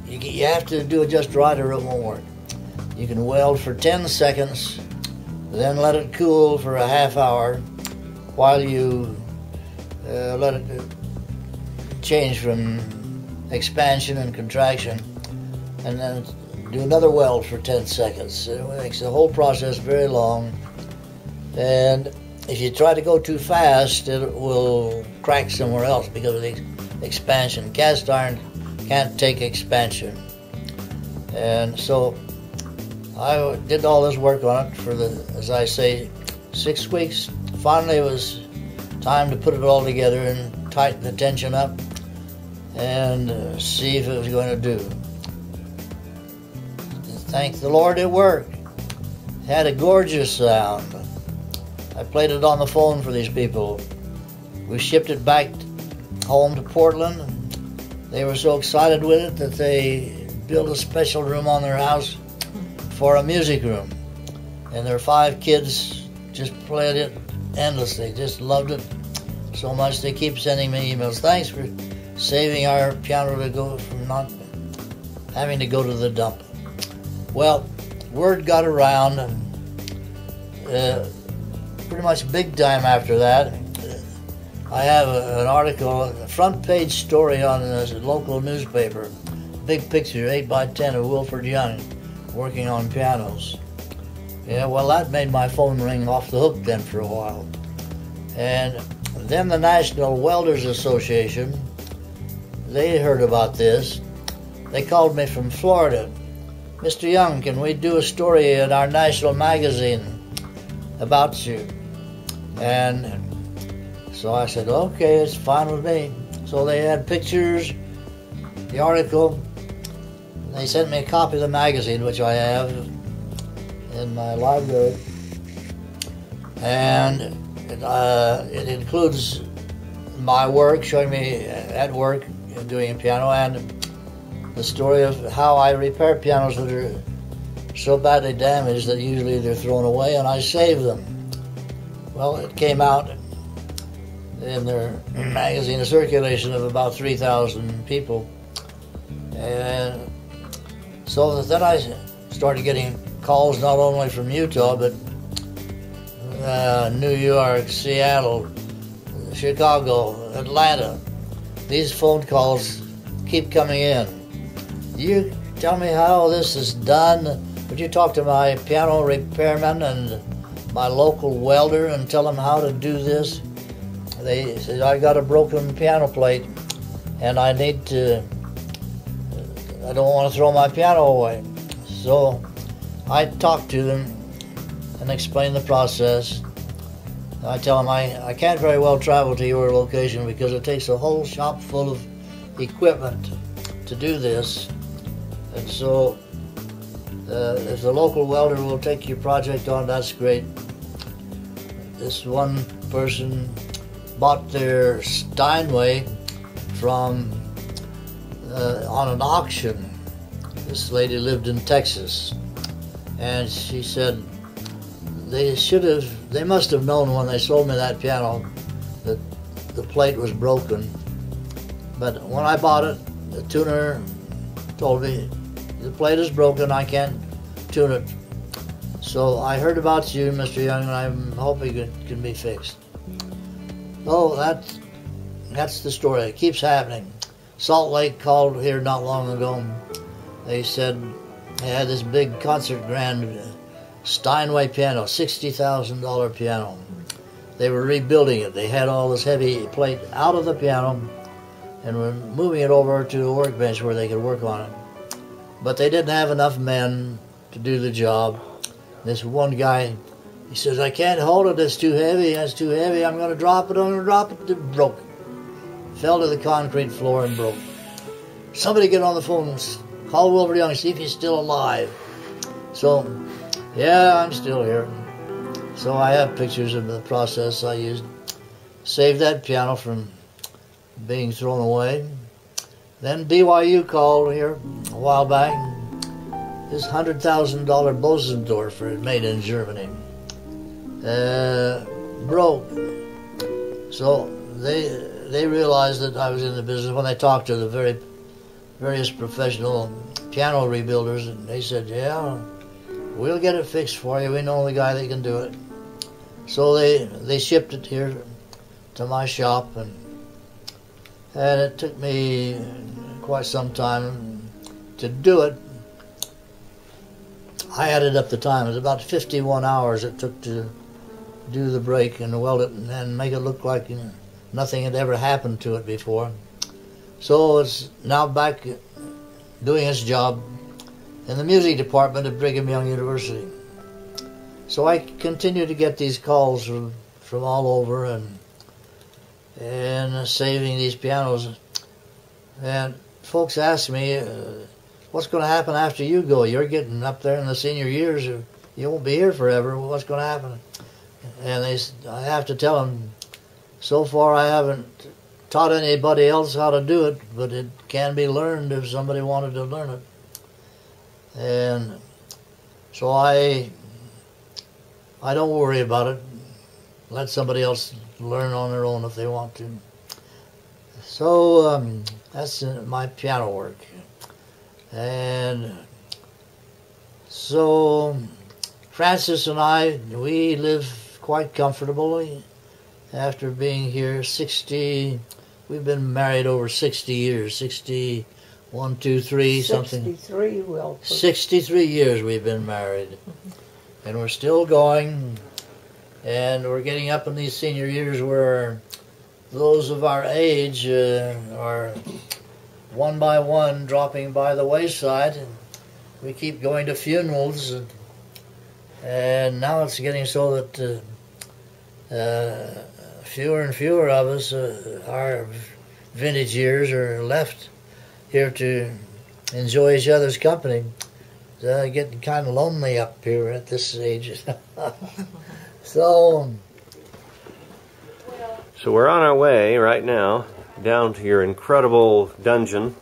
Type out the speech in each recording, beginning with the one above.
you have to do it just right or it won't work. You can weld for 10 seconds, then let it cool for a half hour while you let it change from expansion and contraction, and then do another weld for 10 seconds. It makes the whole process very long, and if you try to go too fast, it will crack somewhere else because of the expansion. Cast iron can't take expansion. And so I did all this work on it for as I say, 6 weeks. Finally, it was time to put it all together and tighten the tension up and see if it was going to do. Thank the Lord, it worked. It had a gorgeous sound. I played it on the phone for these people. We shipped it back home to Portland. They were so excited with it that they built a special room on their house for a music room. And their 5 kids just played it endlessly, just loved it so much. They keep sending me emails. Thanks for saving our piano to go from not having to go to the dump. Well, word got around, and pretty much big time after that. I have an article, a front page story on a local newspaper, big picture, 8 by 10 of Wilford Young working on pianos. Yeah, well, that made my phone ring off the hook then for a while. And then the National Welders Association, they heard about this. They called me from Florida. Mr. Young, can we do a story in our national magazine about you? And so I said, okay, it's fine with me. So they had pictures, the article. They sent me a copy of the magazine, which I have in my library. And it includes my work, showing me at work doing a piano, and the story of how I repair pianos that are so badly damaged that usually they're thrown away, and I save them. Well, it came out in their magazine, a circulation of about 3,000 people. And so then I started getting calls not only from Utah, but New York, Seattle, Chicago, Atlanta. These phone calls keep coming in. You tell me how this is done. Would you talk to my piano repairman and my local welder and tell them how to do this? They said, I got a broken piano plate and I don't want to throw my piano away. So I talked to them and explained the process. I tell them I can't very well travel to your location because it takes a whole shop full of equipment to do this. And so if the local welder will take your project on, that's great. This one person bought their Steinway from on an auction. This lady lived in Texas, and she said they must have known when they sold me that piano that the plate was broken. But when I bought it, the tuner told me the plate is broken, I can't tune it. So I heard about you, Mr. Young, and I'm hoping it can be fixed. Oh, that's the story. It keeps happening. Salt Lake called here not long ago. They said they had this big concert grand Steinway piano, $60,000 piano. They were rebuilding it. They had all this heavy plate out of the piano and were moving it over to a workbench where they could work on it. But they didn't have enough men to do the job. This one guy, he says, I can't hold it, it's too heavy, I'm going to drop it, It broke. Fell to the concrete floor and broke. Somebody get on the phone and call Wilford Young, see if he's still alive. So, yeah, I'm still here. So I have pictures of the process I used. Saved that piano from being thrown away. Then BYU called here a while back. This $100,000 Bosendorfer made in Germany broke. So they realized that I was in the business when they talked to the various professional piano rebuilders, and they said, "Yeah, we'll get it fixed for you. We know the guy that can do it." So they shipped it here to my shop, and it took me quite some time to do it. I added up the time. It was about 51 hours it took to do the brake and weld it and make it look like nothing had ever happened to it before. So it's now back doing its job in the music department at Brigham Young University. So I continue to get these calls from all over and saving these pianos. And folks ask me, what's going to happen after you go? You're getting up there in the senior years. You won't be here forever. What's going to happen? And I have to tell them, so far I haven't taught anybody else how to do it, but it can be learned if somebody wanted to learn it. And so I don't worry about it. Let somebody else learn on their own if they want to. So that's my piano work. And so Francis and I, we live quite comfortably after being here 60. We've been married over 60 years. 61, 2, 3, something. 63, Wilford. 63 years we've been married. And we're still going. And we're getting up in these senior years where those of our age are one by one dropping by the wayside. We keep going to funerals, and now it's getting so that fewer and fewer of us, our vintage years, are left here to enjoy each other's company. Getting kind of lonely up here at this age. So we're on our way right now down to your incredible dungeon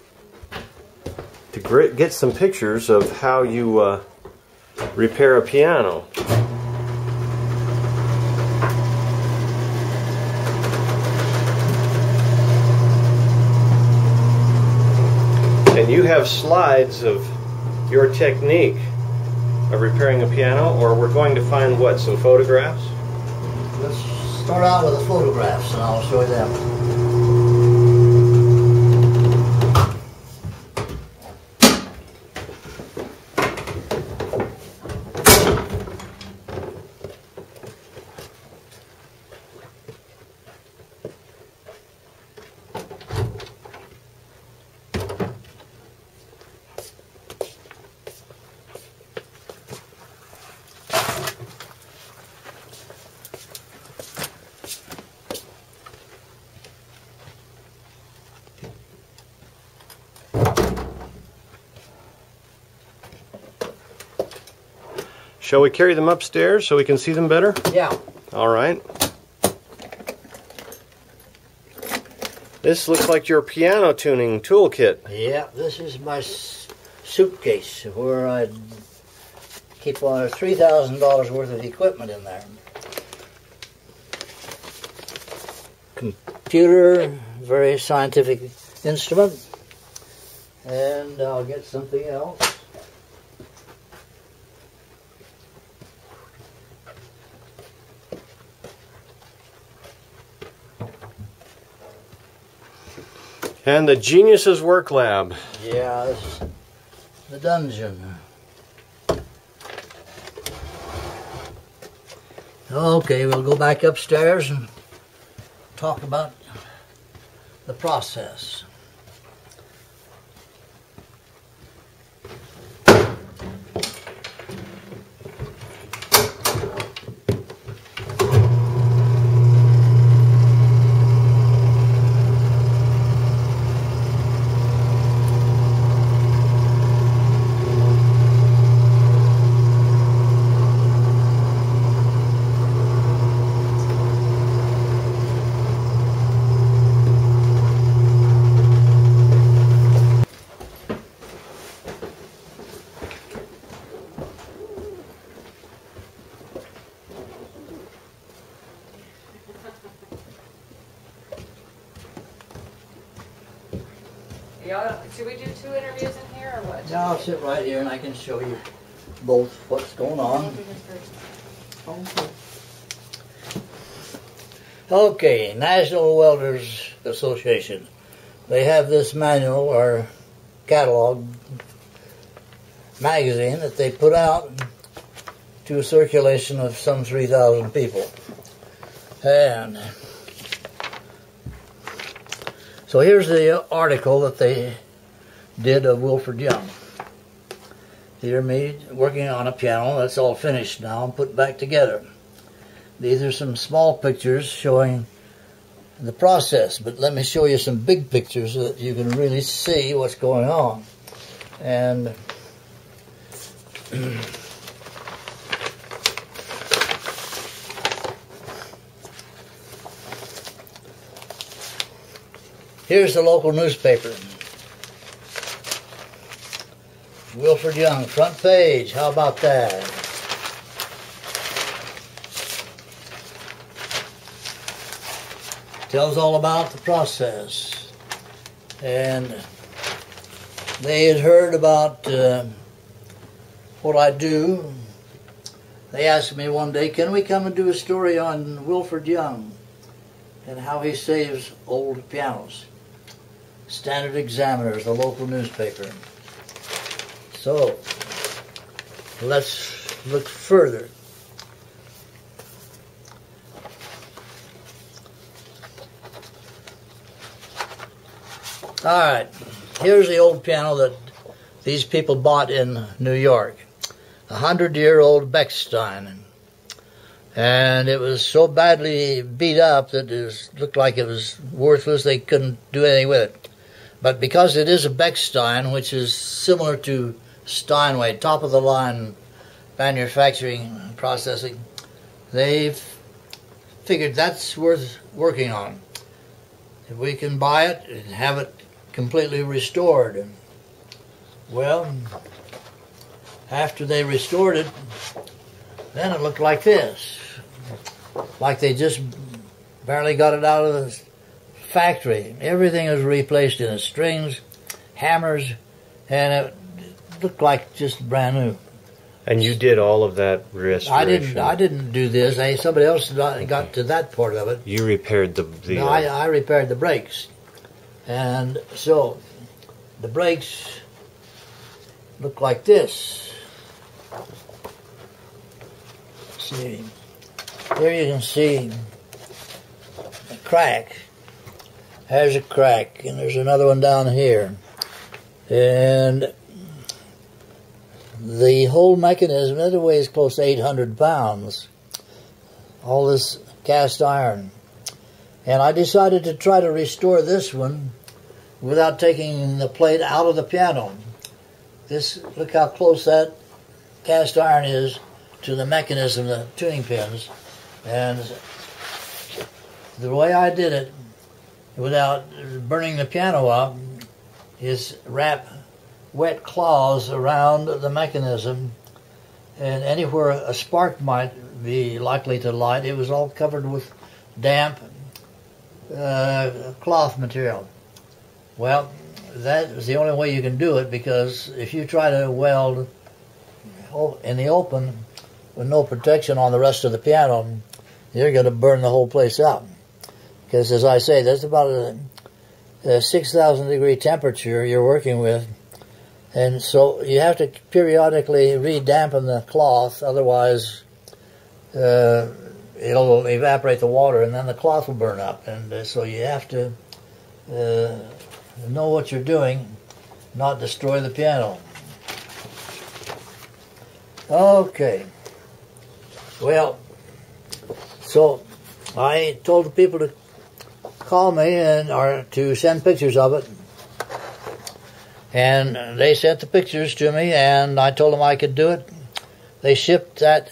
to get some pictures of how you repair a piano. And you have slides of your technique of repairing a piano, or we're going to find what, some photographs? Let's start out with the photographs and I'll show you them. Shall we carry them upstairs so we can see them better? Yeah. All right. This looks like your piano tuning toolkit. Yeah, this is my suitcase where I keep $3,000 worth of equipment in there. Computer, very scientific instrument, and I'll get something else. And the Genius's Work Lab. Yeah, this is the dungeon. Okay, we'll go back upstairs and talk about the process. Should we do 2 interviews in here or what? Now I'll sit right here and I can show you both what's going on. Okay. Okay, National Welders Association. They have this manual or catalog magazine that they put out to a circulation of some 3,000 people. And so here's the article that they did of Wilford Young. Here me working on a piano that's all finished now and put back together. These are some small pictures showing the process, but let me show you some big pictures so that you can really see what's going on. And here's the local newspaper. Wilford Young, front page. How about that? Tells all about the process. And they had heard about what I do. They asked me one day, can we come and do a story on Wilford Young and how he saves old pianos? Standard Examiner is the local newspaper. So, let's look further. Alright, here's the old piano that these people bought in New York. A 100-year-old Bechstein. And it was so badly beat up that it looked like it was worthless. They couldn't do anything with it. But because it is a Bechstein, which is similar to Steinway, top-of-the-line manufacturing processing, they've figured that's worth working on. If we can buy it and have it completely restored. Well, after they restored it, then it looked like this. Like they just barely got it out of the factory. Everything was replaced in it. Strings, hammers, and it looked like just brand new. And you did all of that restoration? I didn't do this. Somebody else got to that part of it. You repaired the No, I repaired the brakes. And so the brakes look like this. See, here you can see a crack. There's a crack, and there's another one down here. And the whole mechanism, it weighs close to 800 pounds. All this cast iron. And I decided to try to restore this one without taking the plate out of the piano. Look how close that cast iron is to the mechanism, the tuning pins. And the way I did it, without burning the piano up, is wrap wet cloths around the mechanism, and anywhere a spark might be likely to light, it was all covered with damp cloth material. Well, that is the only way you can do it, because if you try to weld in the open with no protection on the rest of the piano, you're going to burn the whole place up. Because, as I say, that's about a 6,000 degree temperature you're working with, and so you have to periodically re-dampen the cloth, otherwise it'll evaporate the water and then the cloth will burn up. And so you have to know what you're doing, not destroy the piano. Okay. Well, so I told the people to call me or to send pictures of it. And they sent the pictures to me, and I told them I could do it. They shipped that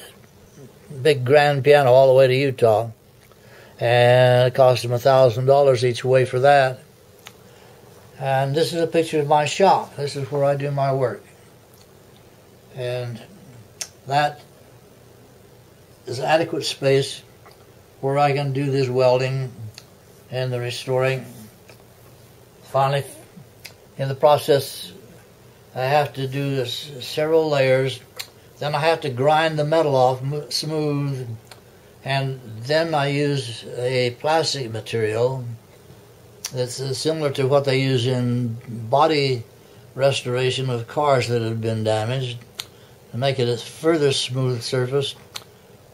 big grand piano all the way to Utah, and it cost them $1,000 each way for that. And this is a picture of my shop. This is where I do my work. And that is adequate space where I can do this welding and the restoring. Finally In the process, I have to do several layers. Then I have to grind the metal off smooth, and then I use a plastic material that's similar to what they use in body restoration of cars that have been damaged, to make it a further smooth surface.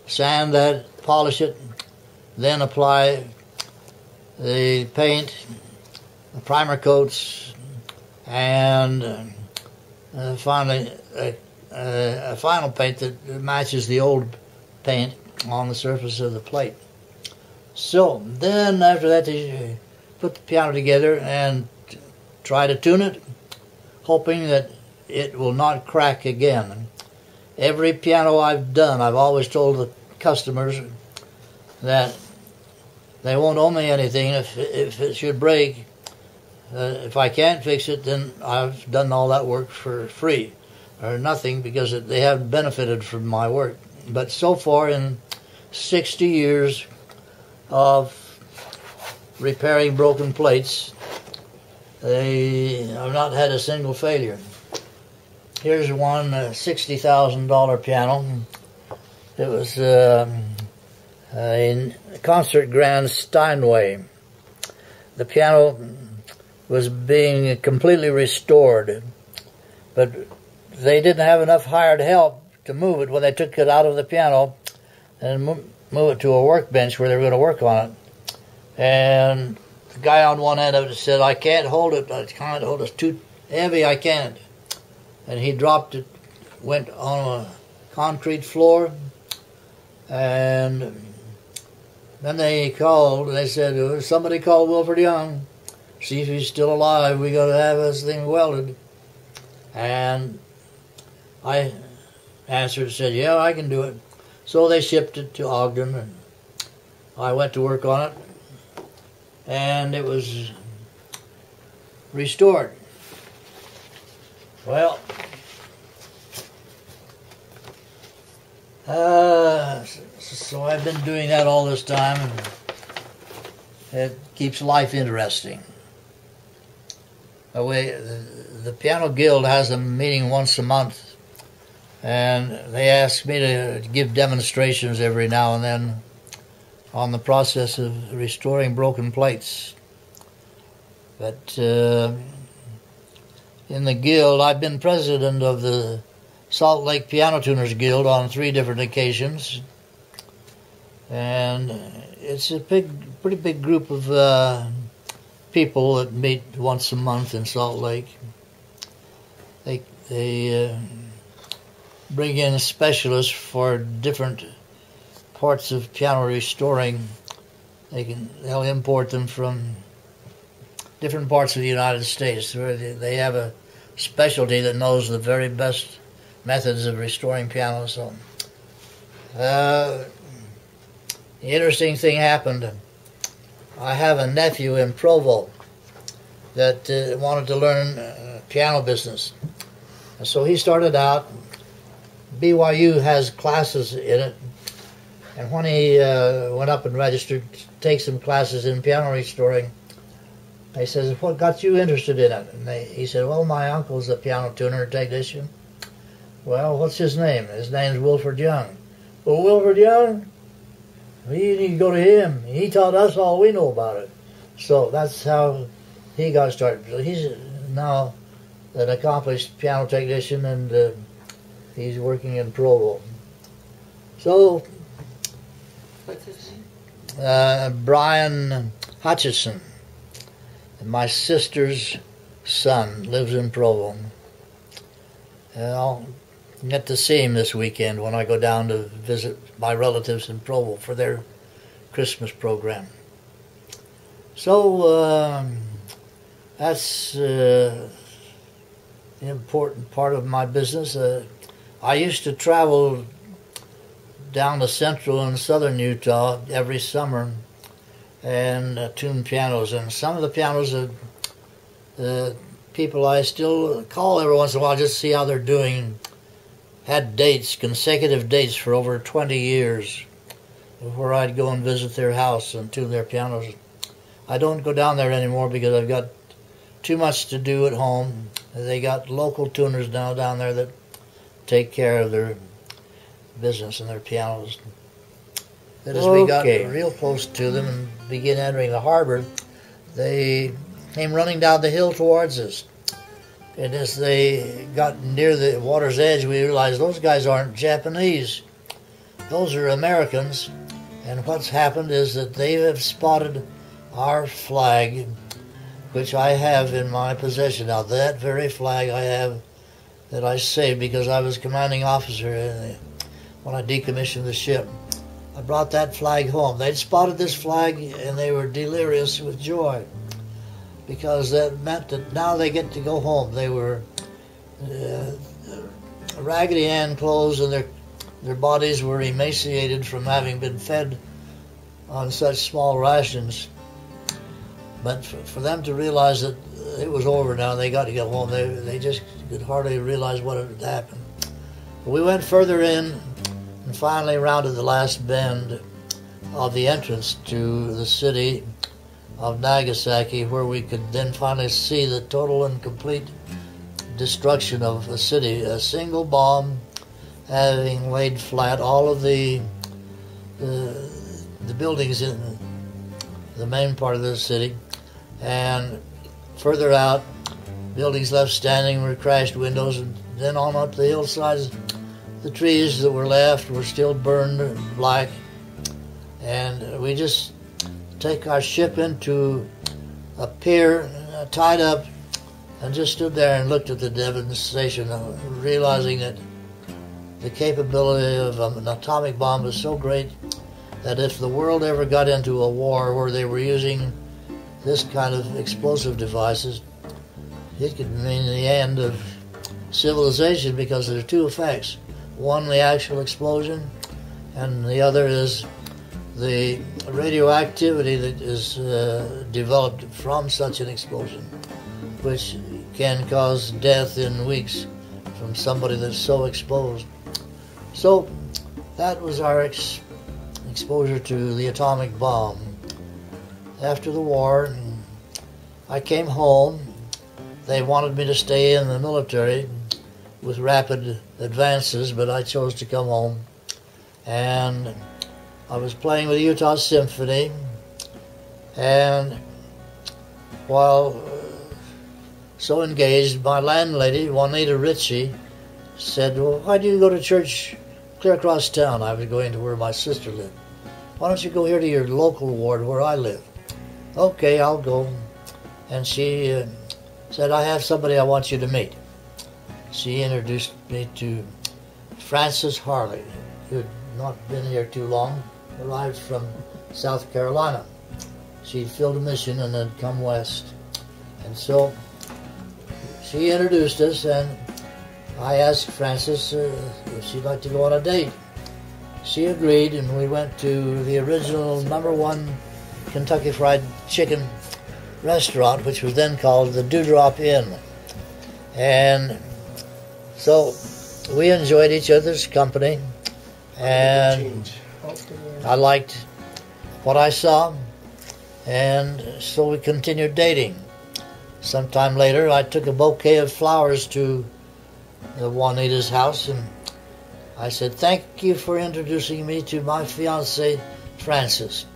Sand that, polish it, then apply the paint, the primer coats, and finally a final paint that matches the old paint on the surface of the plate. So then after that, you put the piano together and try to tune it, hoping that it will not crack again. Every piano I've done, I've always told the customers that they won't owe me anything if it should break. If I can't fix it, then I've done all that work for free or nothing, because they haven't benefited from my work. But so far, in 60 years of repairing broken plates, I've not had a single failure. Here's one $60,000 piano. It was a concert grand Steinway. The piano was being completely restored, but they didn't have enough hired help to move it when they took it out of the piano and move it to a workbench where they were going to work on it. And the guy on one end of it said, "I can't hold it. I can't hold it. It's too heavy. I can't." And he dropped it, went on a concrete floor, and then they called. They said, "Somebody called Wilford Young. See if he's still alive. We got to have this thing welded." And I answered and said, "Yeah, I can do it." So they shipped it to Ogden, and I went to work on it, and it was restored. Well, so I've been doing that all this time, and it keeps life interesting. The Piano Guild has a meeting once a month, and they ask me to give demonstrations every now and then on the process of restoring broken plates. But in the Guild, I've been president of the Salt Lake Piano Tuners Guild on 3 different occasions, and it's a pretty big group of people that meet once a month in Salt Lake. They bring in specialists for different parts of piano restoring. They'll import them from different parts of the United States, where they have a specialty that knows the very best methods of restoring pianos. So, the interesting thing happened. I have a nephew in Provo that wanted to learn piano business. And so he started out. BYU has classes in it. And when he went up and registered to take some classes in piano restoring, he says, "What got you interested in it?" And he said, "Well, my uncle's a piano tuner technician." "Well, what's his name?" "His name's Wilford Young." "Well, Wilford Young? You need to go to him. He taught us all we know about it." So that's how he got started. So he's now an accomplished piano technician, and he's working in Provo. So, what's his name? Brian Hutchison. My sister's son lives in Provo. And I'll get to see him this weekend when I go down to visit my relatives in Provo for their Christmas program. So that's the important part of my business. I used to travel down to central and southern Utah every summer and tune pianos. And some of the pianos, the people I still call every once in a while just to see how they're doing, had dates, consecutive dates for over 20 years, where I'd go and visit their house and tune their pianos. I don't go down there anymore because I've got too much to do at home. They got local tuners now down there that take care of their business and their pianos. But as we got real close to them and began entering the harbor, they came running down the hill towards us. And as they got near the water's edge, we realized those guys aren't Japanese. Those are Americans. And what's happened is that they have spotted our flag, which I have in my possession. Now, that very flag I have that I saved because I was commanding officer when I decommissioned the ship. I brought that flag home. They'd spotted this flag and they were delirious with joy because that meant that now they get to go home. They were Raggedy Ann clothes and their bodies were emaciated from having been fed on such small rations. But for them to realize that it was over now, they got to get home. They just could hardly realize what had happened. But we went further in and finally rounded the last bend of the entrance to the city of Nagasaki, where we could then finally see the total and complete destruction of the city. A single bomb having laid flat all of the buildings in the main part of the city, and further out, buildings left standing with crashed windows, and then on up the hillsides, the trees that were left were still burned black. And we just take our ship into a pier, tied up, and just stood there and looked at the devastation, realizing that the capability of an atomic bomb is so great that if the world ever got into a war where they were using this kind of explosive devices, it could mean the end of civilization, because there are two effects. One, the actual explosion, and the other is the radioactivity that is developed from such an explosion, which can cause death in weeks from somebody that's so exposed. So that was our exposure to the atomic bomb. After the war, I came home. They wanted me to stay in the military with rapid advances, but I chose to come home. And I was playing with the Utah Symphony, and while so engaged, my landlady, Juanita Ritchie, said, "Well, why do you go to church clear across town?" I was going to where my sister lived. "Why don't you go here to your local ward where I live?" "Okay, I'll go." And she said, "I have somebody I want you to meet." She introduced me to Frances Harley, who had not been here too long, arrived from South Carolina. She'd filled a mission and had come west. And so she introduced us, and I asked Frances if she'd like to go on a date. She agreed, and we went to the original #1 Kentucky Fried Chicken restaurant, which was then called the Dewdrop Inn. And so we enjoyed each other's company, and I liked what I saw, and so we continued dating. Sometime later, I took a bouquet of flowers to Juanita's house, and I said, "Thank you for introducing me to my fiancée, Frances.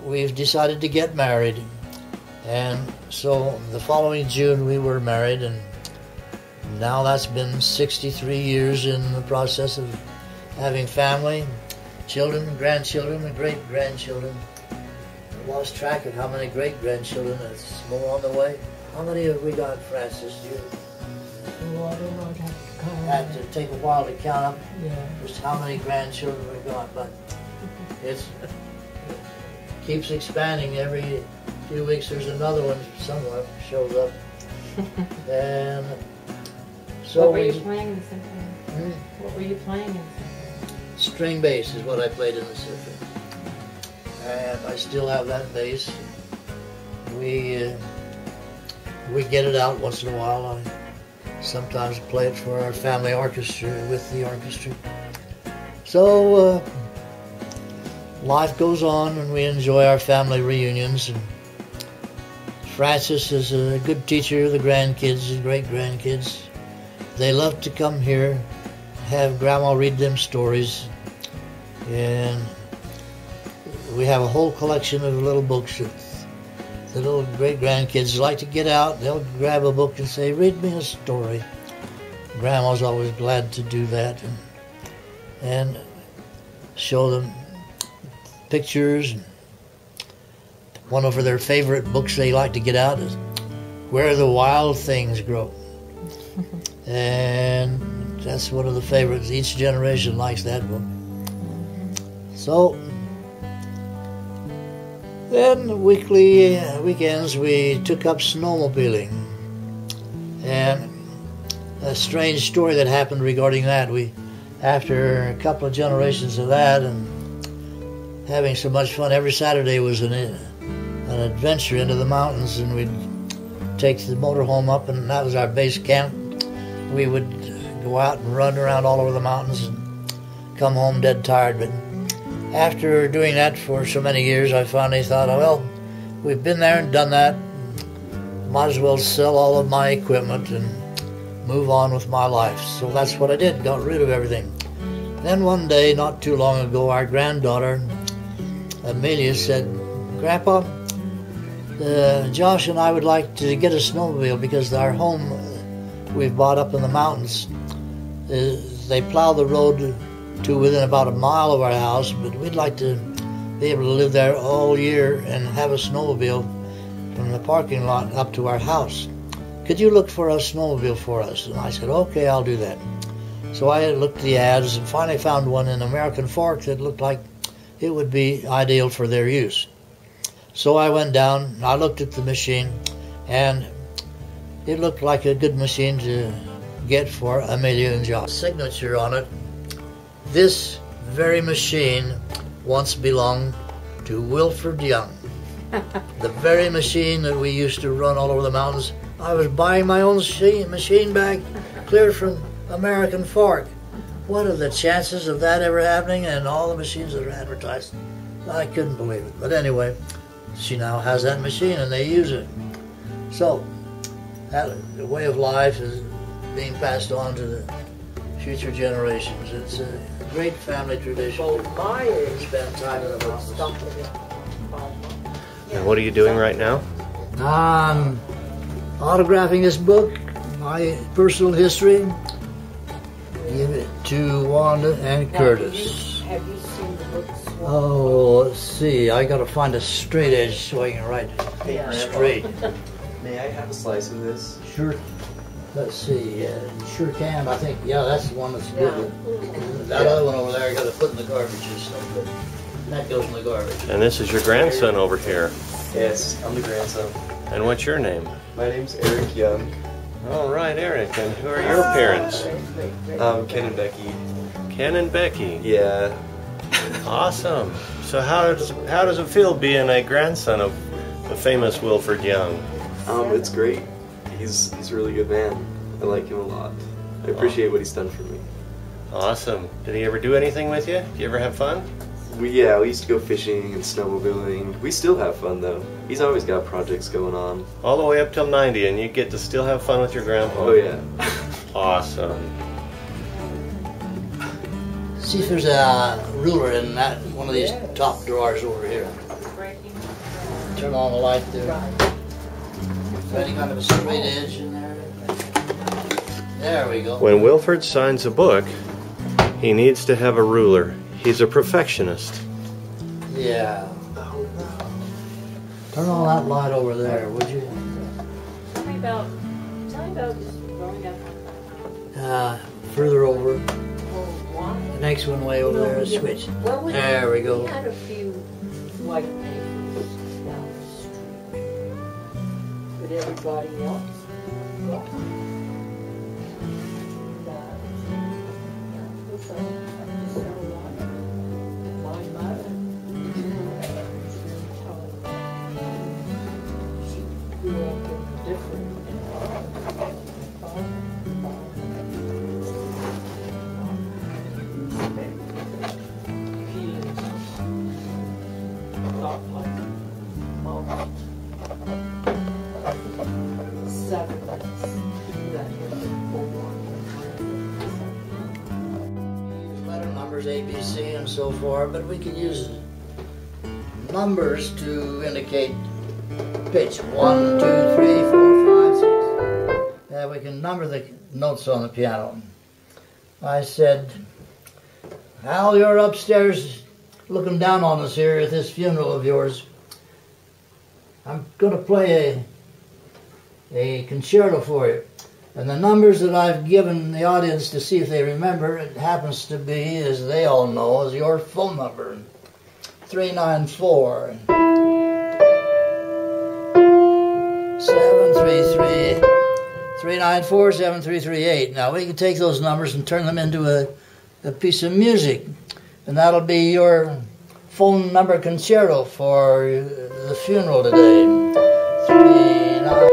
We've decided to get married." And so the following June we were married, and now that's been 63 years in the process of having family, children, grandchildren, and great-grandchildren. I lost track of how many great-grandchildren. It's more on the way. How many have we got, Frances? You Well, I don't know. I'd have to count. had to take a while to count up Yeah. just how many grandchildren we've got, but it keeps expanding. Every few weeks there's another one somewhere shows up. And so What were you playing in the symphony? What were you playing in the symphony? string bass is what I played in the symphony, and I still have that bass. We get it out once in a while. I sometimes play it for our family orchestra, with the orchestra. So life goes on, and we enjoy our family reunions. And Francis is a good teacher, the grandkids, the great-grandkids. They love to come here, have Grandma read them stories, and we have a whole collection of little books that the little great-grandkids like to get out. They'll grab a book and say, read me a story. Grandma's always glad to do that and show them pictures. One of their favorite books they like to get out is Where the Wild Things Grow. And that's one of the favorites. Each generation likes that book. So then weekends we took up snowmobiling. And a strange story that happened regarding that. After a couple of generations of that and having so much fun, every Saturday was an adventure into the mountains, and we'd take the motorhome up, and that was our base camp. We would go out and run around all over the mountains and come home dead tired. But after doing that for so many years, I finally thought, oh, well, we've been there and done that. Might as well sell all of my equipment and move on with my life. So that's what I did, got rid of everything. Then one day, not too long ago, our granddaughter, Amelia, said, Grandpa, Josh and I would like to get a snowmobile because our home we've bought up in the mountains, they plow the road to within about a mile of our house, but we'd like to be able to live there all year and have a snowmobile from the parking lot up to our house. Could you look for a snowmobile for us? And I said, okay, I'll do that. So I looked at the ads and finally found one in American Fork that looked like it would be ideal for their use. So I went down, I looked at the machine, and it looked like a good machine to get for Amelia and Josh. Signature on it. This very machine once belonged to Wilford Young. The very machine that we used to run all over the mountains. I was buying my own machine back clear from American Fork. What are the chances of that ever happening? And all the machines that are advertised, I couldn't believe it. But anyway, she now has that machine and they use it. So that the way of life is being passed on to the future generations. It's a great family tradition. Spend time in the mountains. And what are you doing right now? I'm autographing this book, my personal history. Give it to Wanda and Curtis. Have you seen the books? Oh, let's see. I gotta find a straight edge so I can write straight. May I have a slice of this? Sure. Let's see. Sure can. I think. Yeah, that's the one that's good. That other one over there I gotta put in the garbage. It's no good. That goes in the garbage. And this is your grandson over here. Yes, I'm the grandson. And what's your name? My name's Eric Young. All right, Eric. And who are your parents? Ken and Becky. Ken and Becky. Yeah. Awesome. So how does it feel being a grandson of the famous Wilford Young? It's great. He's a really good man. I like him a lot. I appreciate what he's done for me. Awesome. Did he ever do anything with you? Did you ever have fun? We used to go fishing and snowmobiling. We still have fun though. He's always got projects going on. All the way up till 90, and you get to still have fun with your grandpa? Oh yeah. Awesome. See if there's a ruler in that one of these top drawers over here. Turn on the light there. Is there any kind of a straight edge in there? There we go. When Wilford signs a book, he needs to have a ruler. He's a perfectionist. Yeah. Turn on that light over there, would you? Tell me about just growing up. Further over. Why? The next one way over there is switch. Well, There we go. We had a few white neighbors down the street, but everybody else, yeah. My mother, she grew up in a different feelings, not like most. A, B, C, and so forth, but we can use numbers to indicate pitch. 1, 2, 3, 4, 5, 6. Yeah, we can number the notes on the piano. I said, Al, you're upstairs looking down on us here at this funeral of yours. I'm going to play a concerto for you. And the numbers that I've given the audience to see if they remember, it happens to be, as they all know, is your phone number. 394 733 394 7338. Now we can take those numbers and turn them into a piece of music, and that'll be your phone number concerto for the funeral today. 394.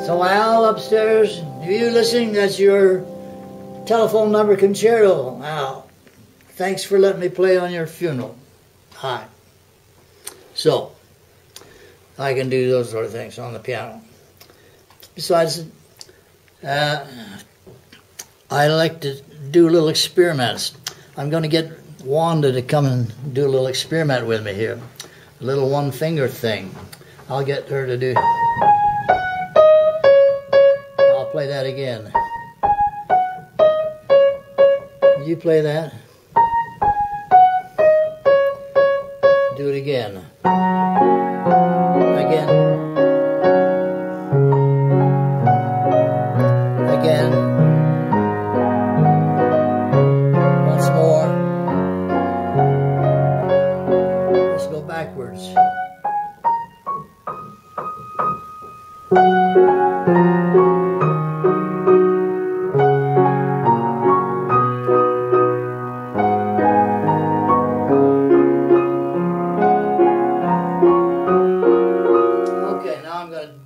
So Al upstairs, are you listening? That's your telephone number concerto. Al, thanks for letting me play on your funeral. Hi. So, I can do those sort of things on the piano. Besides, I like to do little experiments. I'm going to get Wanda to come and do a little experiment with me here. A little one-finger thing. I'll get her to do... I'll play that again. You play that. Do it again. Again. Again. Once more. Let's go backwards.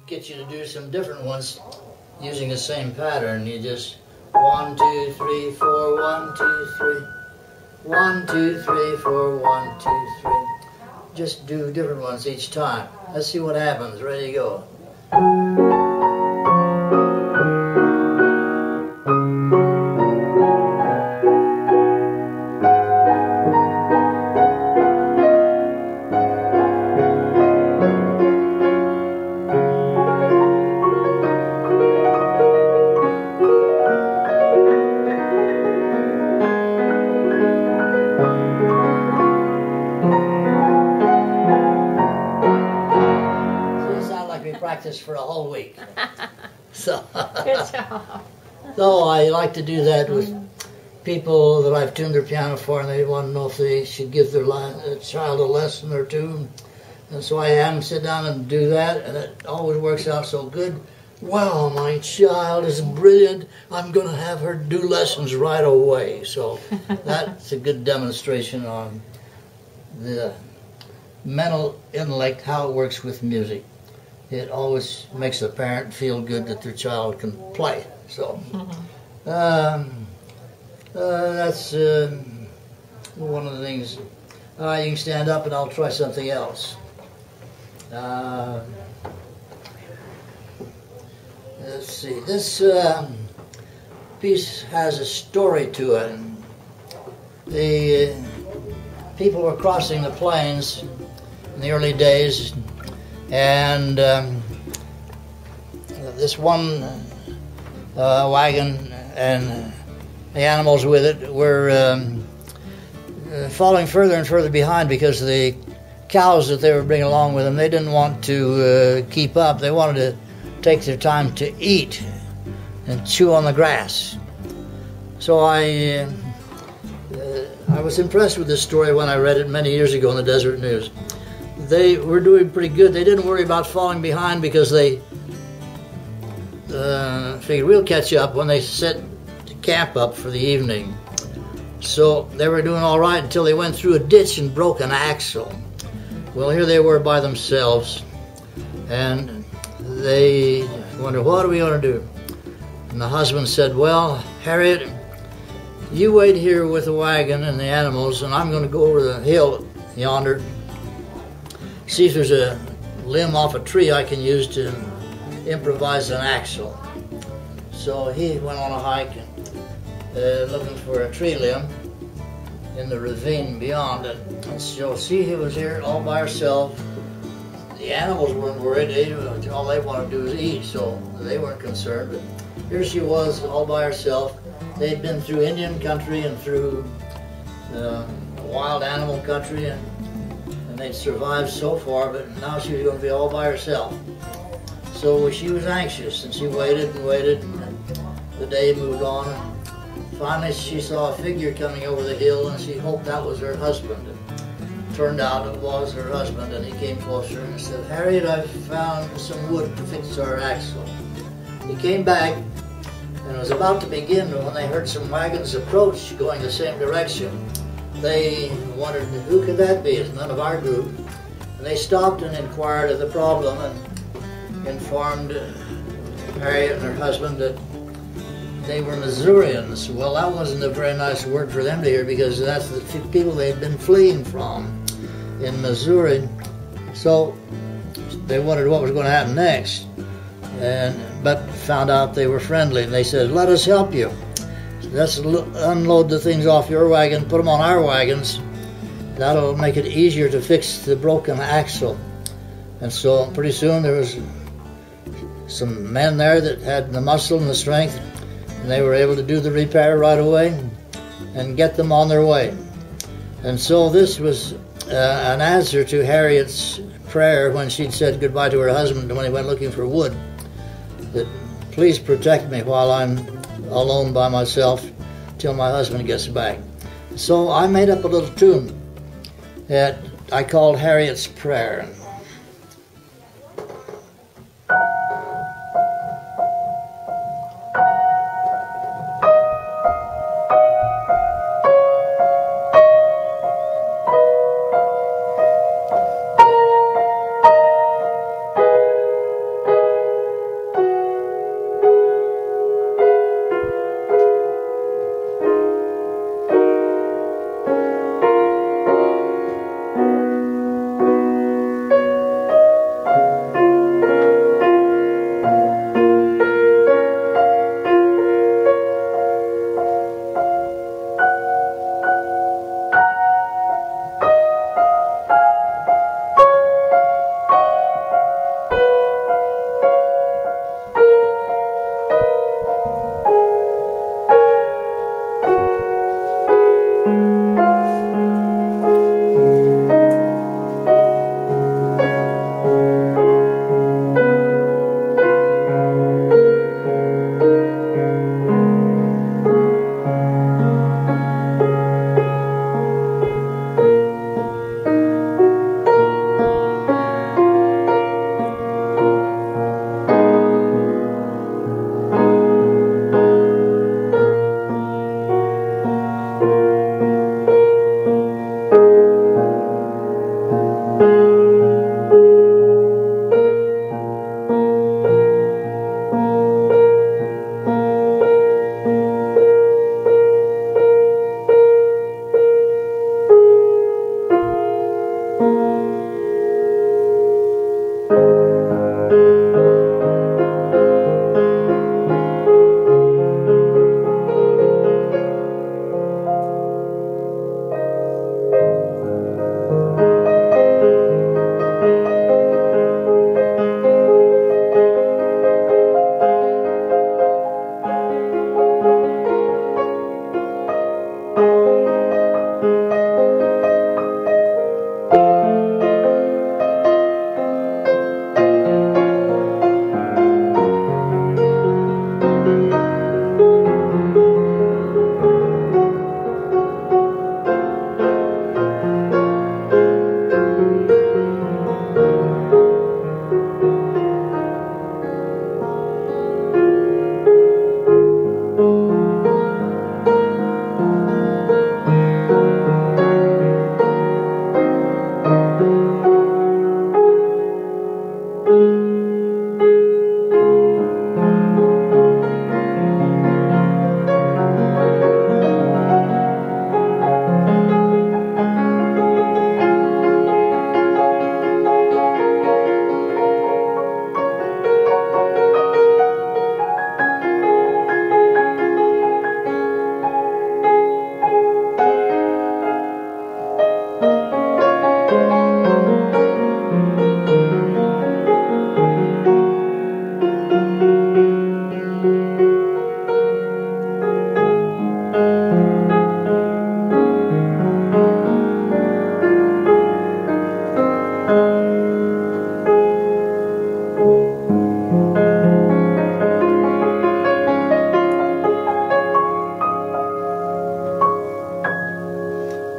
Get you to do some different ones using the same pattern. You just 1, 2, 3, 4, 1, 2, 3, 1, 2, 3, 4, 1, 2, 3. Just do different ones each time. Let's see what happens. Ready to go. Practice for a whole week. So, Good job. So I like to do that with people that I've tuned their piano for, and they want to know if they should give their child a lesson or two. And so I have them sit down and do that, and it always works out so good. Wow, my child is brilliant. I'm going to have her do lessons right away. So that's a good demonstration on the mental intellect, how it works with music. it always makes the parent feel good that their child can play. So that's one of the things. You can stand up and I'll try something else. Let's see. This piece has a story to it. The people were crossing the plains in the early days, and this one wagon and the animals with it were falling further and further behind because the cows that they were bringing along with them, they didn't want to keep up. They wanted to take their time to eat and chew on the grass. So I was impressed with this story when I read it many years ago in the Desert News. They were doing pretty good. They didn't worry about falling behind because they figured we'll catch up when they set the camp up for the evening. So they were doing all right until they went through a ditch and broke an axle. Well, here they were by themselves, and they wondered, what are we going to do? And the husband said, well, Harriet, you wait here with the wagon and the animals, and I'm going to go over the hill yonder, see if there's a limb off a tree I can use to improvise an axle. So he went on a hike looking for a tree limb in the ravine beyond, and so see, he was here all by herself. The animals weren't worried. All they wanted to do was eat, so they weren't concerned. But here she was all by herself. They'd been through Indian country and through wild animal country, and they'd survived so far, but now she was going to be all by herself. So she was anxious, and she waited and waited, and the day moved on. Finally, she saw a figure coming over the hill, and she hoped that was her husband. It turned out it was her husband, and he came closer and said, Harriet, I've found some wood to fix our axle. He came back and was about to begin when they heard some wagons approach going the same direction. They wondered, who could that be? It's none of our group. And they stopped and inquired of the problem and informed Harriet and her husband that they were Missourians. Well, that wasn't a very nice word for them to hear, because that's the people they'd been fleeing from in Missouri. So they wondered what was going to happen next, but found out they were friendly, and they said, let us help you. Let's unload the things off your wagon, put them on our wagons. That'll make it easier to fix the broken axle. And so pretty soon there was some men there that had the muscle and the strength, and they were able to do the repair right away and get them on their way. And so this was an answer to Harriet's prayer when she'd said goodbye to her husband when he went looking for wood, that please protect me while I'm alone by myself till my husband gets back. So I made up a little tune that I called Harriet's Prayer.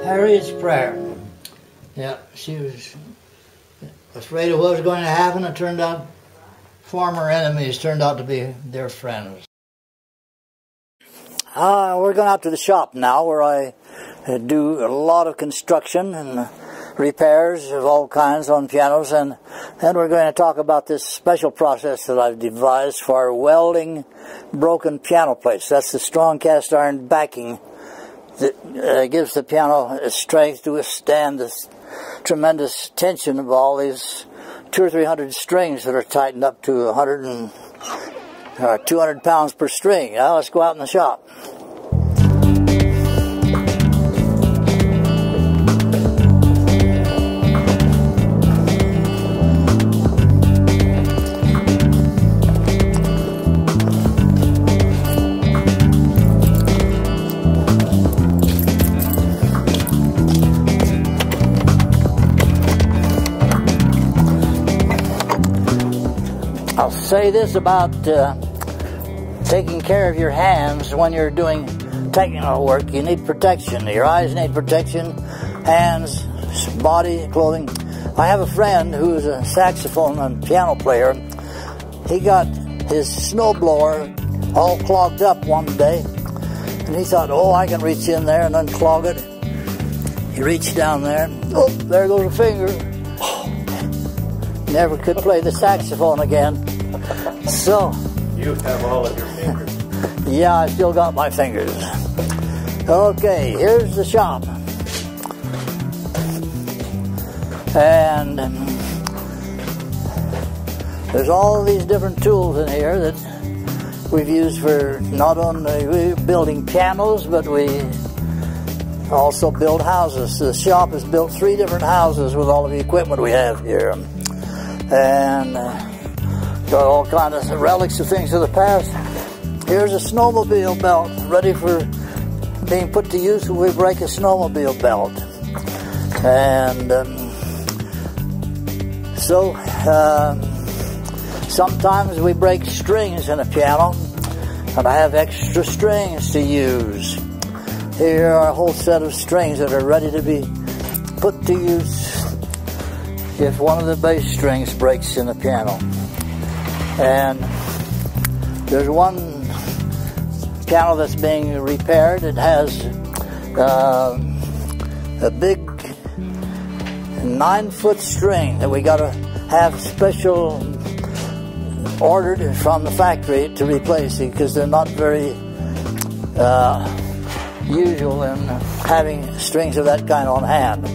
Harriet's prayer. Yeah, she was afraid of what was going to happen. It turned out former enemies turned out to be their friends. We're going out to the shop now, where I do a lot of construction and repairs of all kinds on pianos, and then we're going to talk about this special process that I've devised for welding broken piano plates. That's the strong cast iron backing that gives the piano strength to withstand this tremendous tension of all these 200 or 300 strings that are tightened up to 200 pounds per string. Now let's go out in the shop. I'll say this about taking care of your hands when you're doing technical work. You need protection. Your eyes need protection, hands, body, clothing. I have a friend who's a saxophone and piano player. He got his snowblower all clogged up one day, and he thought, oh, I can reach in there and unclog it. He reached down there. Oh, there goes a finger. Never could play the saxophone again. So, you have all of your fingers. Yeah, I still got my fingers. Okay, here's the shop. And there's all these different tools in here that we've used for not only building pianos, but we also build houses. The shop has built 3 different houses with all of the equipment we have here. And got all kinds of relics of things of the past. Here's a snowmobile belt ready for being put to use when we break a snowmobile belt. And sometimes we break strings in a piano, and I have extra strings to use. Here are a whole set of strings that are ready to be put to use if one of the bass strings breaks in the piano. And there's one piano that's being repaired. It has a big 9-foot string that we got to have special ordered from the factory to replace it, because they're not very usual in having strings of that kind on hand.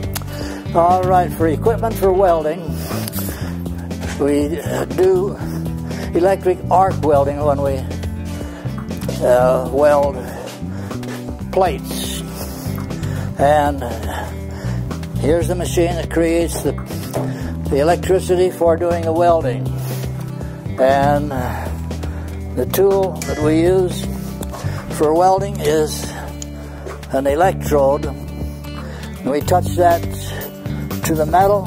All right, for equipment for welding, we do electric arc welding when we weld plates. And here's the machine that creates the electricity for doing the welding. And the tool that we use for welding is an electrode. We touch that to the metal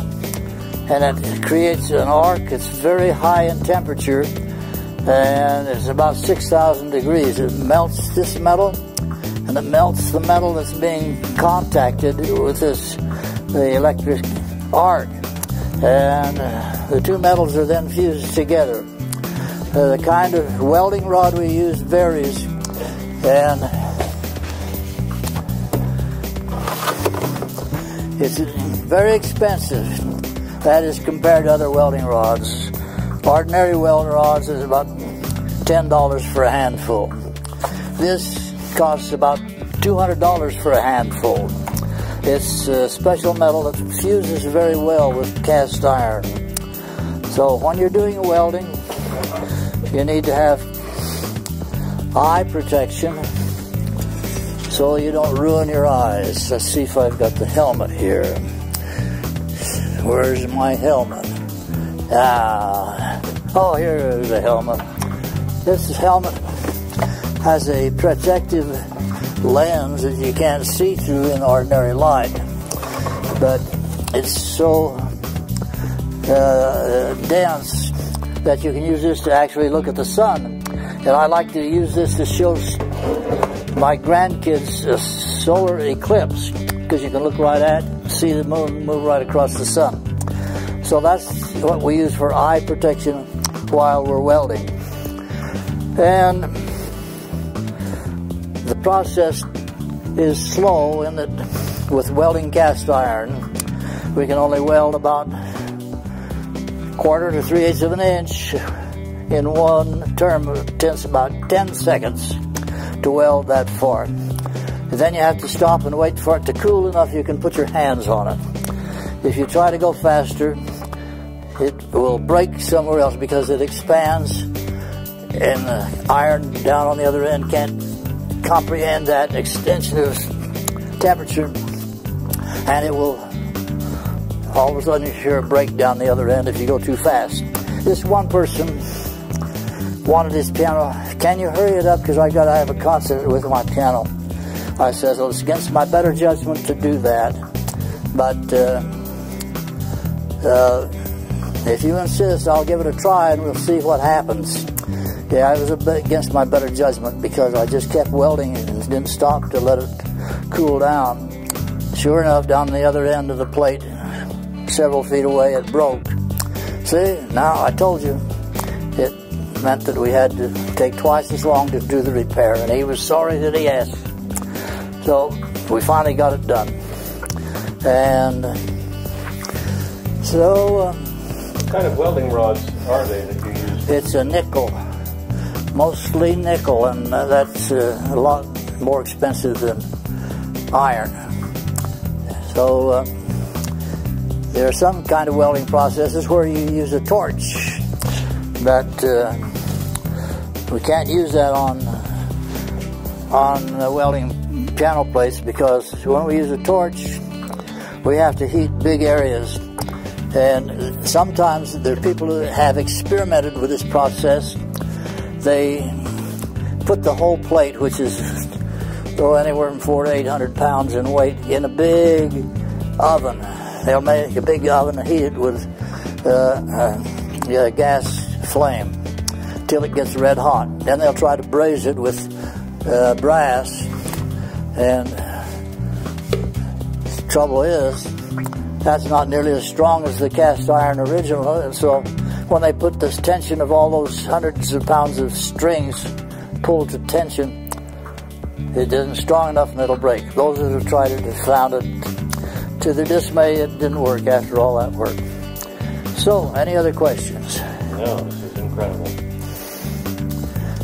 and it creates an arc. It's very high in temperature and it's about 6,000 degrees. It melts this metal and it melts the metal that's being contacted with the electric arc. And the two metals are then fused together. The kind of welding rod we use varies, and it's very expensive. That is compared to other welding rods. Ordinary welding rods is about $10 for a handful. This costs about $200 for a handful. It's a special metal that fuses very well with cast iron. So when you're doing welding, you need to have eye protection so you don't ruin your eyes. Let's see if I've got the helmet here. Where's my helmet? Oh, here is the helmet. This helmet has a protective lens that you can't see through in ordinary light, but it's so dense that you can use this to actually look at the sun. And I like to use this to show my grandkids a solar eclipse, because you can look right at it, see the moon move right across the sun. So that's what we use for eye protection while we're welding. And the process is slow in that with welding cast iron, we can only weld about 1/4 to 3/8 of an inch in one term. It takes about 10 seconds to weld that far. And then you have to stop and wait for it to cool enough you can put your hands on it. If you try to go faster, it will break somewhere else because it expands and the iron down on the other end can't comprehend that extension of temperature, and it will all of a sudden you hear a break down the other end if you go too fast. This one person wanted his piano. Can you hurry it up, because I have a concert with my piano. I said, well, it's against my better judgment to do that, but if you insist, I'll give it a try and we'll see what happens. Yeah, it was a bit against my better judgment because I just kept welding and didn't stop to let it cool down. Sure enough, down the other end of the plate, several feet away, it broke. See, now I told you, it meant that we had to take twice as long to do the repair, and he was sorry that he asked. So we finally got it done. And so... what kind of welding rods are they that you use? It's a nickel. Mostly nickel, and that's a lot more expensive than iron. So there are some kind of welding processes where you use a torch, but we can't use that on welding piano plates, because when we use a torch, we have to heat big areas. And sometimes there are people who have experimented with this process. They put the whole plate, which is anywhere from 400 to 800 pounds in weight, in a big oven. They'll make a big oven and heat it with a gas flame till it gets red hot. Then they'll try to braze it with brass, and the trouble is that's not nearly as strong as the cast iron original, and so when they put this tension of all those hundreds of pounds of strings pulled to tension, it isn't strong enough and it'll break. Those that have tried it have found it, to their dismay, it didn't work after all that work. So, any other questions? No, this is incredible.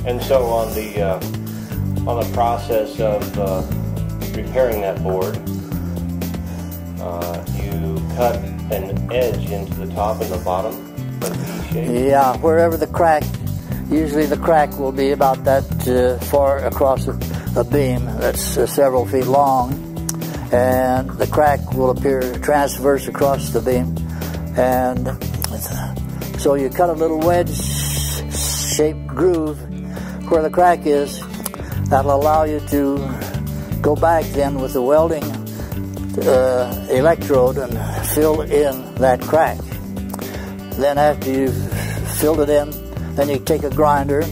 And so on the process of repairing that board, you cut an edge into the top and the bottom of the shape? Yeah, wherever the crack, usually the crack will be about that far across a beam that's several feet long, and the crack will appear transverse across the beam, and so you cut a little wedge-shaped groove where the crack is. That'll allow you to go back then with the welding electrode and fill in that crack. Then after you've filled it in, then you take a grinder.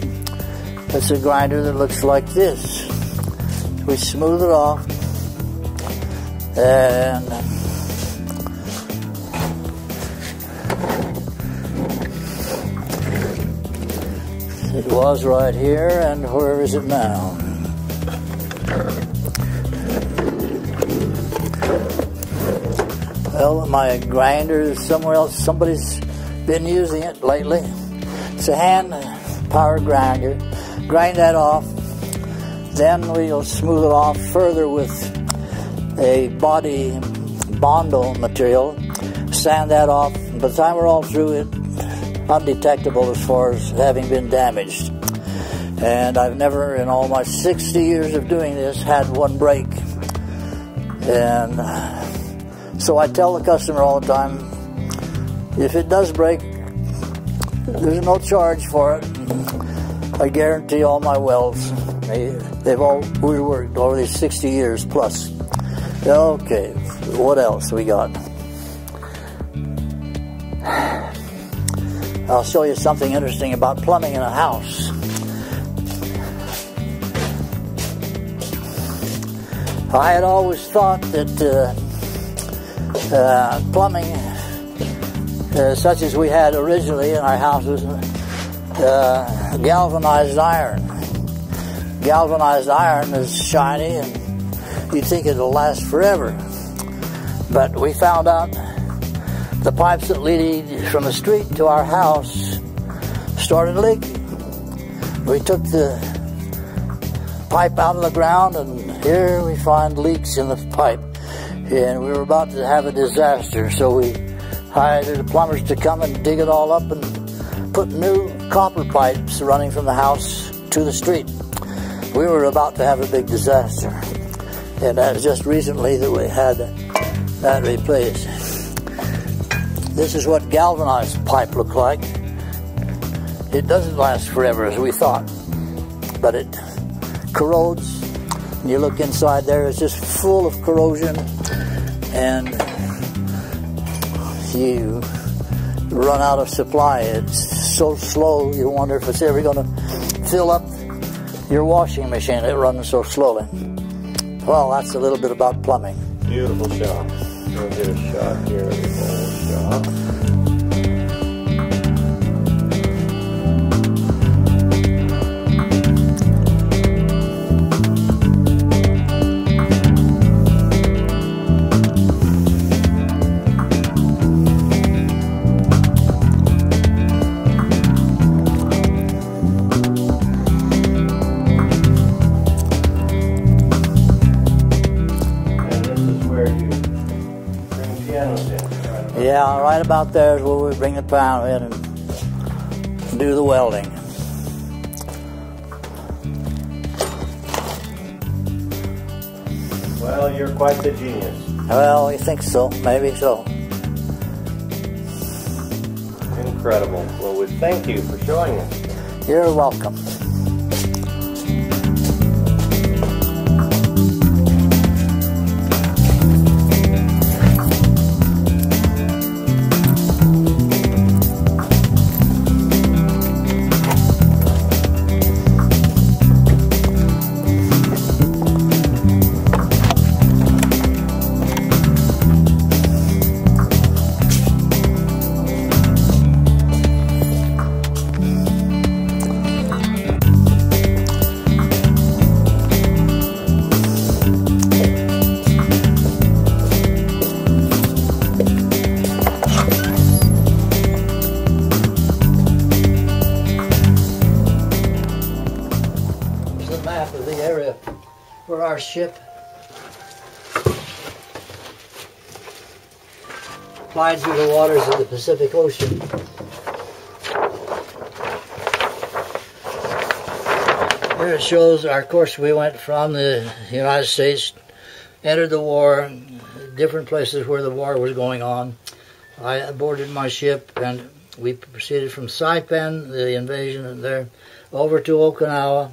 It's a grinder that looks like this. We smooth it off, and it was right here, and where is it now? Well, my grinder is somewhere else. Somebody's been using it lately. It's a hand power grinder. Grind that off. Then we'll smooth it off further with a body bondo material. Sand that off. By the time we're all through it, undetectable as far as having been damaged. And I've never, in all my 60 years of doing this, had one break. And so I tell the customer all the time, if it does break, there's no charge for it. I guarantee all my welds. They've all reworked over these 60 years plus. Okay, what else we got? I'll show you something interesting about plumbing in a house. I had always thought that plumbing, such as we had originally in our houses, galvanized iron. Galvanized iron is shiny and you'd think it'll last forever. But we found out the pipes that lead from the street to our house started leaking. We took the pipe out of the ground, and here we find leaks in the pipe. And we were about to have a disaster, so we hired the plumbers to come and dig it all up and put new copper pipes running from the house to the street. We were about to have a big disaster. And that was just recently that we had that replaced. This is what galvanized pipe looked like. It doesn't last forever as we thought, but it corrodes. You look inside there, it's just full of corrosion, and you run out of supply. It's so slow, you wonder if it's ever going to fill up your washing machine. It runs so slowly. Well, that's a little bit about plumbing. Beautiful shop. We'll get a shot here of the whole shop. Yeah, right about there is where we bring the piano in and do the welding. Well, you're quite the genius. Well, you think so? Maybe so. Incredible. Well, we thank you for showing us. You're welcome. Of the area for our ship. plied through the waters of the Pacific Ocean. Here it shows our course. We went from the United States, entered the war, different places where the war was going on. I boarded my ship and we proceeded from Saipan, the invasion there, over to Okinawa,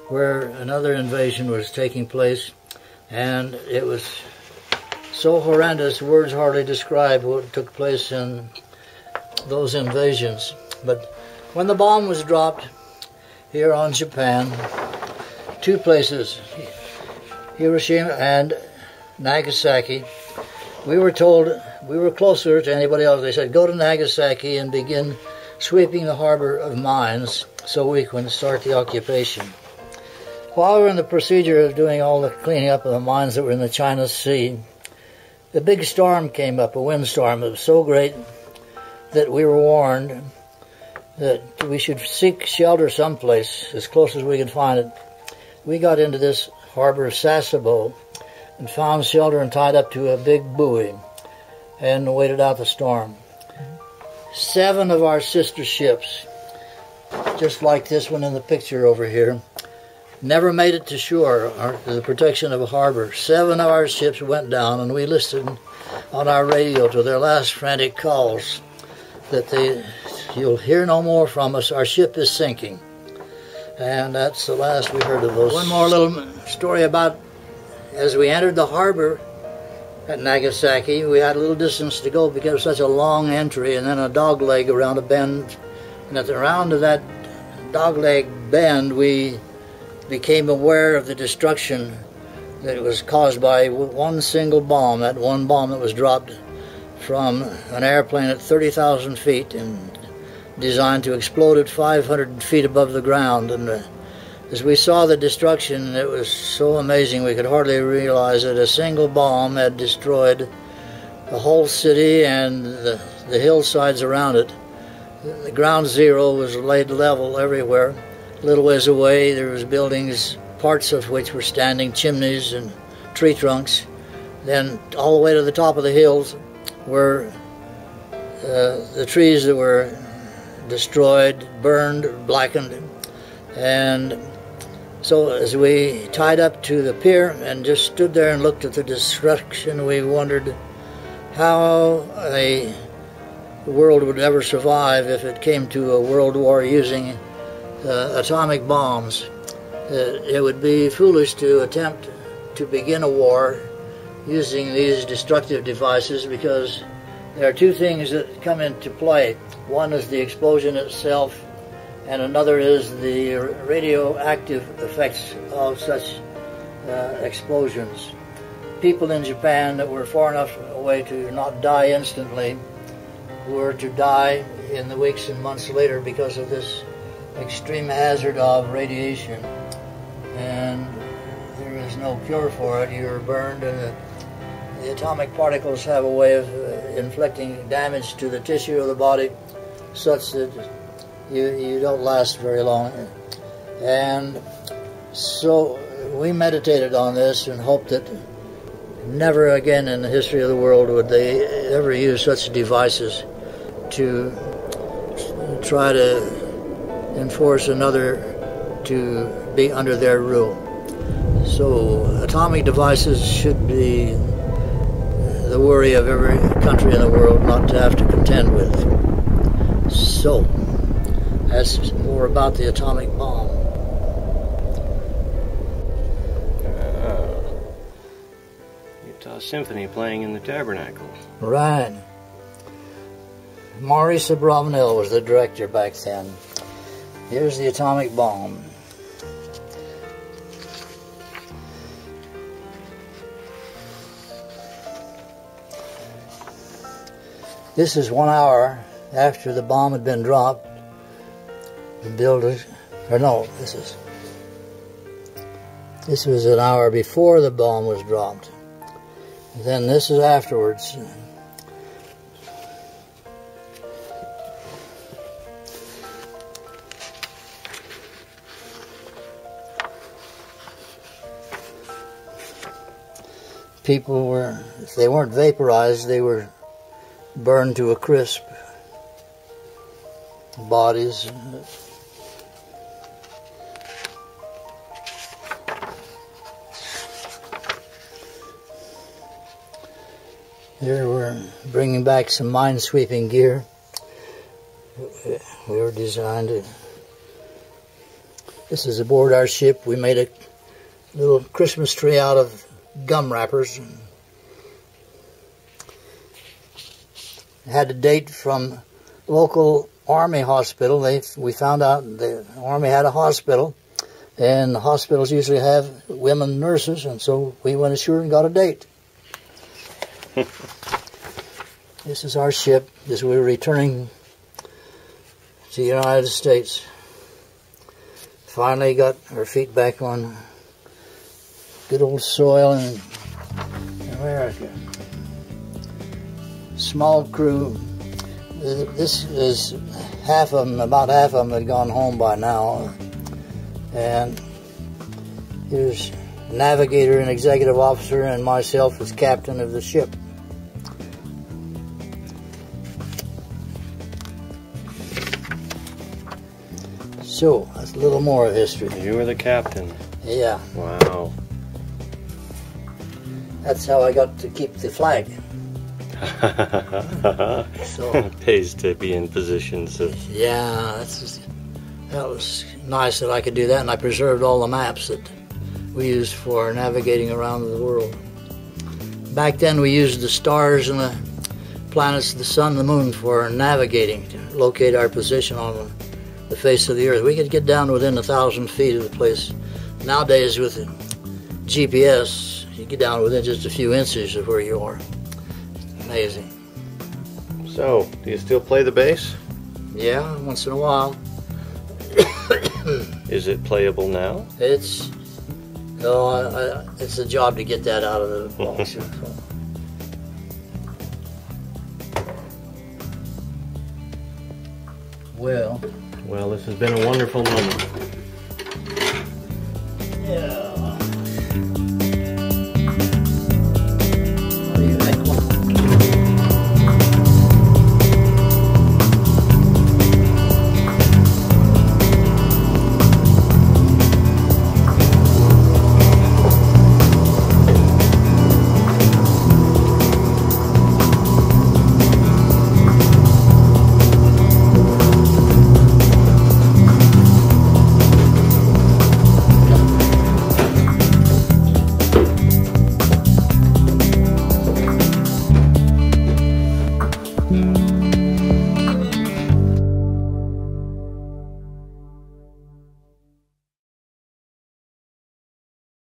where another invasion was taking place. And it was so horrendous, words hardly describe what took place in those invasions. But when the bomb was dropped here on Japan, two places, Hiroshima and Nagasaki, we were told we were closer to anybody else. They said, go to Nagasaki and begin sweeping the harbor of mines so we can start the occupation. While we were in the procedure of doing all the cleaning up of the mines that were in the China Sea, a big storm came up, a windstorm. It was so great that we were warned that we should seek shelter someplace as close as we could find it. We got into this harbor of Sasebo and found shelter and tied up to a big buoy and waited out the storm. 7 of our sister ships, just like this one in the picture over here, never made it to shore, or to the protection of a harbor. 7 of our ships went down, and we listened on our radio to their last frantic calls that you'll hear no more from us, our ship is sinking. And that's the last we heard of those. One more little story about, as we entered the harbor at Nagasaki, we had a little distance to go because it was such a long entry, and then a dog leg around a bend. And at the round of that dog leg bend, we became aware of the destruction that was caused by one single bomb, that one bomb that was dropped from an airplane at 30,000 feet and designed to explode at 500 feet above the ground. And as we saw the destruction, it was so amazing we could hardly realize that a single bomb had destroyed the whole city and the hillsides around it. The ground zero was laid level everywhere. A little ways away there was buildings, parts of which were standing, chimneys and tree trunks. Then all the way to the top of the hills were the trees that were destroyed, burned, blackened. And so as we tied up to the pier and just stood there and looked at the destruction, we wondered how the world would ever survive if it came to a world war using atomic bombs. It would be foolish to attempt to begin a war using these destructive devices, because there are two things that come into play. One is the explosion itself, and another is the radioactive effects of such explosions. People in Japan that were far enough away to not die instantly were to die in the weeks and months later because of this extreme hazard of radiation. And there is no cure for it. You're burned, and the atomic particles have a way of inflicting damage to the tissue of the body such that you don't last very long. And so we meditated on this and hoped that never again in the history of the world would they ever use such devices to try to enforce another to be under their rule. So atomic devices should be the worry of every country in the world not to have to contend with. So that's more about the atomic bomb. Utah Symphony playing in the Tabernacle. Right. Maurice Abravanel was the director back then. Here's the atomic bomb. This is 1 hour after the bomb had been dropped. The builders, or no, this was an hour before the bomb was dropped. Then this is afterwards. People were, if they weren't vaporized, they were burned to a crisp. Bodies. Here we're bringing back some minesweeping gear. We were designed to. This is aboard our ship. We made a little Christmas tree out of gum wrappers. Had a date from local Army hospital. We found out the Army had a hospital, and the hospitals usually have women nurses, and so we went ashore and got a date. This is our ship as we're returning to the United States. Finally got our feet back on good old soil in America. Small crew. This is half of them, about half of them had gone home by now. And here's navigator and executive officer and myself as captain of the ship. So, that's a little more of history. You were the captain. Yeah. Wow. That's how I got to keep the flag. So, pays to be in positions of... Yeah, that was nice that I could do that, and I preserved all the maps that we used for navigating around the world. Back then we used the stars and the planets, the sun and the moon for navigating, to locate our position on the face of the earth. We could get down within 1,000 feet of the place. Nowadays with GPS, you get down within just a few inches of where you are. Amazing. So, do you still play the bass? Yeah, once in a while. Is it playable now? It's a job to get that out of the box. Well, this has been a wonderful moment. Yeah. What do you think? Mm-hmm.